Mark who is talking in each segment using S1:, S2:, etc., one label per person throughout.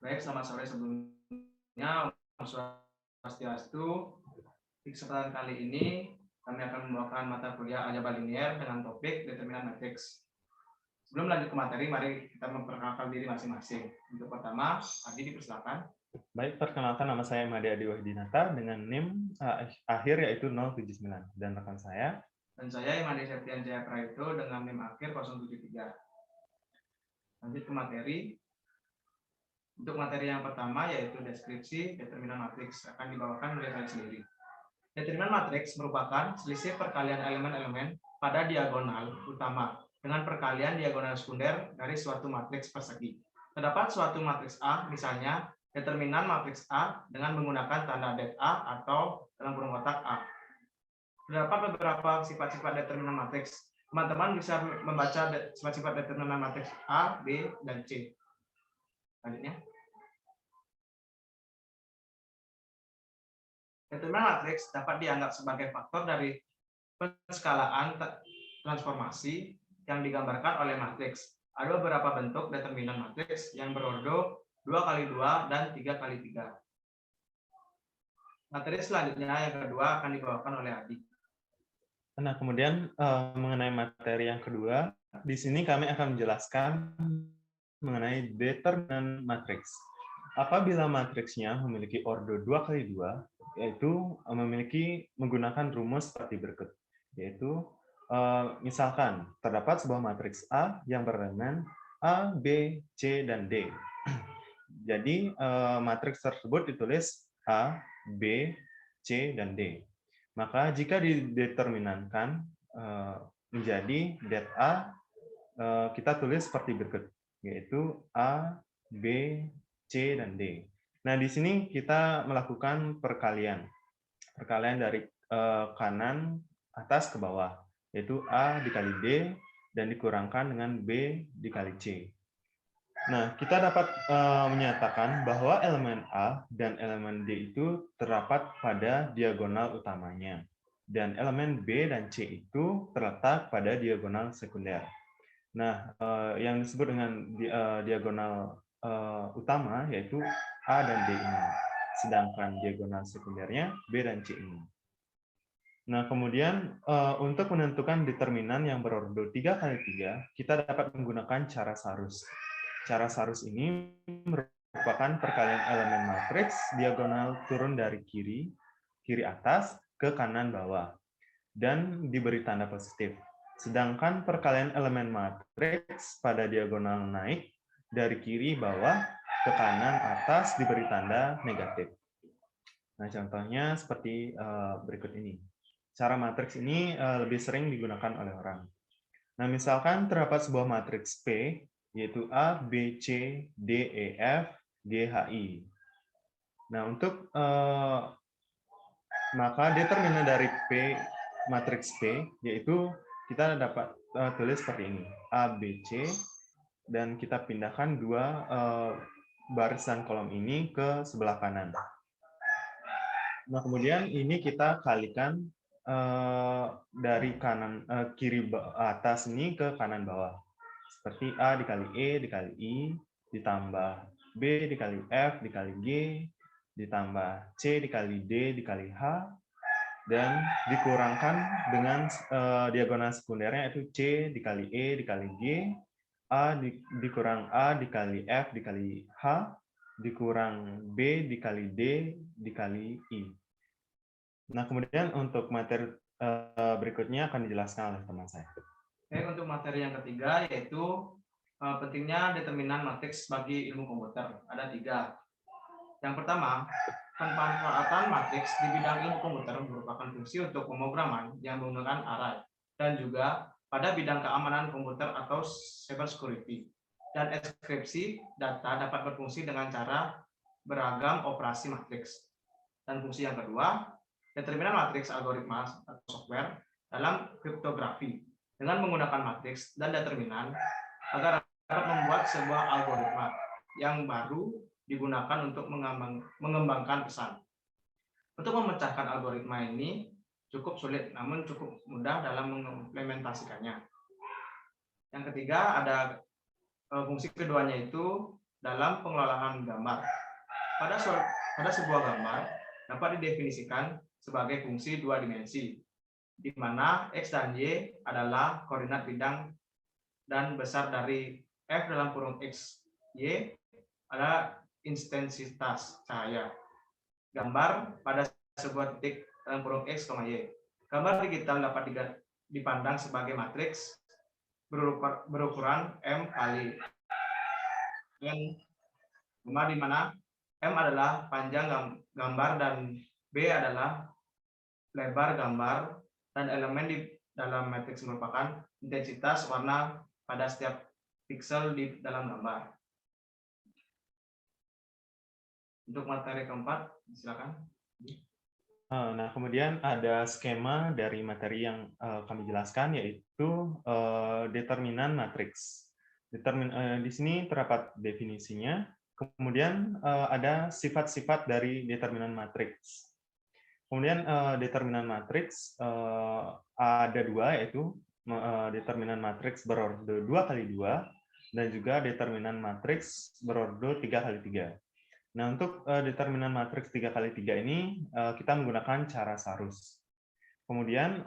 S1: Baik, selamat sore sebelumnya. Om Swastiastu. Di kesempatan kali ini kami akan membawakan mata kuliah aljabar linier dengan topik determinan matriks. Sebelum lanjut ke materi, mari kita memperkenalkan diri masing-masing. Untuk pertama, Adi dipersilakan.
S2: Baik, perkenalkan nama saya Made Adi Wahdinata dengan NIM akhir yaitu 079 dan rekan saya.
S1: Dan saya Imade Septian Jaya Praito dengan NIM akhir 073. Lanjut ke materi. Untuk materi yang pertama yaitu deskripsi determinan matriks akan dibawakan oleh saya sendiri. Determinan matriks merupakan selisih perkalian elemen-elemen pada diagonal utama dengan perkalian diagonal sekunder dari suatu matriks persegi. Terdapat suatu matriks A, misalnya determinan matriks A dengan menggunakan tanda det A atau dalam kurung kotak A. Terdapat beberapa sifat-sifat determinan matriks. Teman-teman bisa membaca sifat-sifat determinan matriks A, B, dan C. Selanjutnya. Determinan matriks dapat dianggap sebagai faktor dari penskalaan transformasi yang digambarkan oleh matriks. Ada beberapa bentuk determinan matriks yang berordo 2x2 dan 3x3. Materi selanjutnya yang kedua akan dibawakan oleh Adi.
S2: Nah, kemudian mengenai materi yang kedua, di sini kami akan menjelaskan mengenai determinan matriks. Apabila matriksnya memiliki ordo 2x2, yaitu menggunakan rumus seperti berikut, yaitu misalkan terdapat sebuah matriks A yang berelemen A, B, C, dan D. Jadi matriks tersebut ditulis A, B, C, dan D. Maka jika dideterminankan menjadi det A, kita tulis seperti berikut, yaitu A, B, C, dan D. Nah, di sini kita melakukan perkalian dari kanan atas ke bawah, yaitu A dikali D dan dikurangkan dengan B dikali C. Nah, kita dapat menyatakan bahwa elemen A dan elemen D itu terdapat pada diagonal utamanya, dan elemen B dan C itu terletak pada diagonal sekunder. Nah, yang disebut dengan diagonal utama yaitu A dan D ini, sedangkan diagonal sekundernya B dan C ini. Nah, kemudian untuk menentukan determinan yang berordo 3x3, kita dapat menggunakan cara Sarus. Cara Sarus ini merupakan perkalian elemen matriks diagonal turun dari kiri atas ke kanan bawah, dan diberi tanda positif. Sedangkan perkalian elemen matriks pada diagonal naik dari kiri bawah ke kanan atas diberi tanda negatif. Nah, contohnya seperti berikut ini. Cara matriks ini lebih sering digunakan oleh orang. Nah, misalkan terdapat sebuah matriks P, yaitu A, B, C, D, E, F, G, H, I. Nah, untuk maka determinan dari P, matriks P, yaitu kita dapat tulis seperti ini, A, B, C, dan kita pindahkan dua barisan kolom ini ke sebelah kanan. Nah, kemudian ini kita kalikan dari kanan kiri atas ini ke kanan bawah. Seperti A dikali E dikali I, ditambah B dikali F dikali G, ditambah C dikali D dikali H, dan dikurangkan dengan diagonal sekundernya yaitu C dikali E dikali G, dikurang A dikali F dikali H, dikurang B dikali D dikali I. Nah, kemudian untuk materi berikutnya akan dijelaskan oleh teman saya.
S1: Oke, untuk materi yang ketiga yaitu pentingnya determinan matriks bagi ilmu komputer. Ada 3. Yang pertama, pemanfaatan matriks di bidang ilmu komputer merupakan fungsi untuk pemrograman yang menggunakan array, dan juga pada bidang keamanan komputer atau cyber security. Dan enkripsi data dapat berfungsi dengan cara beragam operasi matriks. Dan fungsi yang kedua, determinan matriks algoritma atau software dalam kriptografi dengan menggunakan matriks dan determinan agar dapat membuat sebuah algoritma yang baru digunakan untuk mengembangkan pesan. Untuk memecahkan algoritma ini cukup sulit, namun cukup mudah dalam mengimplementasikannya. Yang ketiga, ada fungsi keduanya itu dalam pengelolaan gambar. Pada sebuah gambar dapat didefinisikan sebagai fungsi dua dimensi, di mana X dan Y adalah koordinat bidang dan besar dari F dalam kurung X, Y adalah intensitas cahaya gambar pada sebuah titik dalam kurung X, Y. Gambar digital dapat dipandang sebagai matriks berukuran M kali N, di mana M adalah panjang gambar dan B adalah lebar gambar, dan elemen di dalam matriks merupakan intensitas warna pada setiap piksel di dalam gambar. Untuk materi keempat, silakan.
S2: Nah, kemudian ada skema dari materi yang kami jelaskan, yaitu determinan matriks. Di sini terdapat definisinya, kemudian ada sifat-sifat dari determinan matriks. Kemudian determinan matriks ada dua, yaitu determinan matriks berordo 2x2 dan juga determinan matriks berordo 3x3. Nah, untuk determinan matriks 3x3 ini kita menggunakan cara Sarus. Kemudian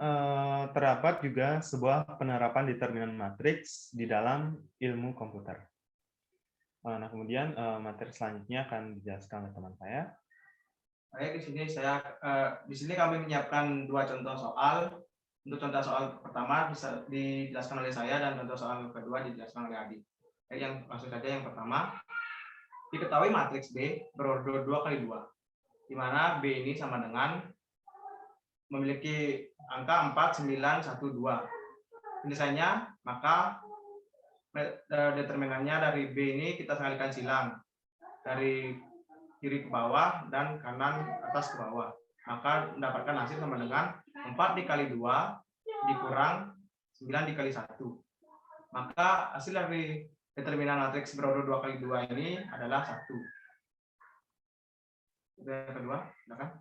S2: terdapat juga sebuah penerapan determinan matriks di dalam ilmu komputer. Nah, kemudian materi selanjutnya akan dijelaskan oleh teman saya.
S1: Baik, di sini kami menyiapkan dua contoh soal. Untuk contoh soal pertama bisa dijelaskan oleh saya, dan contoh soal kedua dijelaskan oleh Adi. Yang langsung saja yang pertama. Diketahui matriks B berordo 2x2, di mana B ini sama dengan memiliki angka 4, 9, 1, 2. Penyelesaiannya, maka determinannya dari B ini kita kalikan silang. Dari kiri ke bawah dan kanan atas ke bawah. Maka mendapatkan hasil sama dengan 4 dikali 2 dikurang 9 dikali 1. Maka hasil dari determinan matriks berordo 2x2 ini adalah 1. Yang kedua, silakan.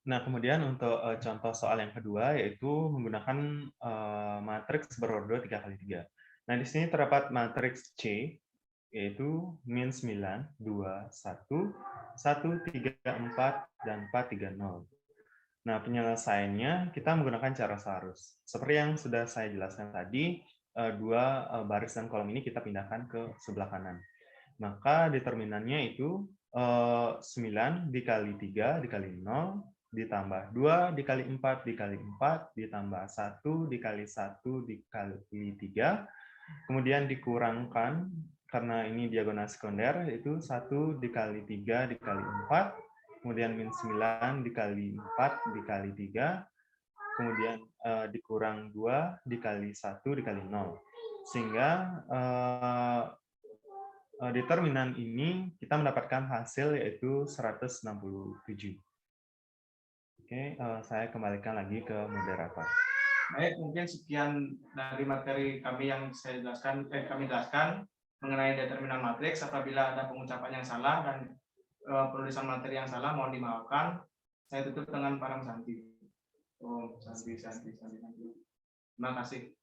S2: Nah, kemudian untuk contoh soal yang kedua, yaitu menggunakan matriks berordo 3x3. Nah, di sini terdapat matriks C, yaitu min 9, 2, 1, 1, 3, 4, dan 4, 3, 0. Nah, penyelesaiannya kita menggunakan cara Sarus. Seperti yang sudah saya jelaskan tadi, dua baris dan kolom ini kita pindahkan ke sebelah kanan. Maka determinannya itu 9 dikali 3 dikali 0 ditambah 2 dikali 4 dikali 4 ditambah 1 dikali 1 dikali 3, kemudian dikurangkan karena ini diagonal sekunder, itu 1 dikali 3 dikali 4, kemudian min 9 dikali 4 dikali 3, kemudian dikurang 2 dikali 1 dikali 0. Sehingga determinan ini kita mendapatkan hasil yaitu 167. Oke, saya kembalikan lagi ke moderator.
S1: Baik, mungkin sekian dari materi kami yang kami jelaskan mengenai determinan matriks. Apabila ada pengucapan yang salah dan penulisan materi yang salah, mohon dimaafkan. Saya tutup dengan Param Santi. Om Santi Santi Santi. Terima kasih.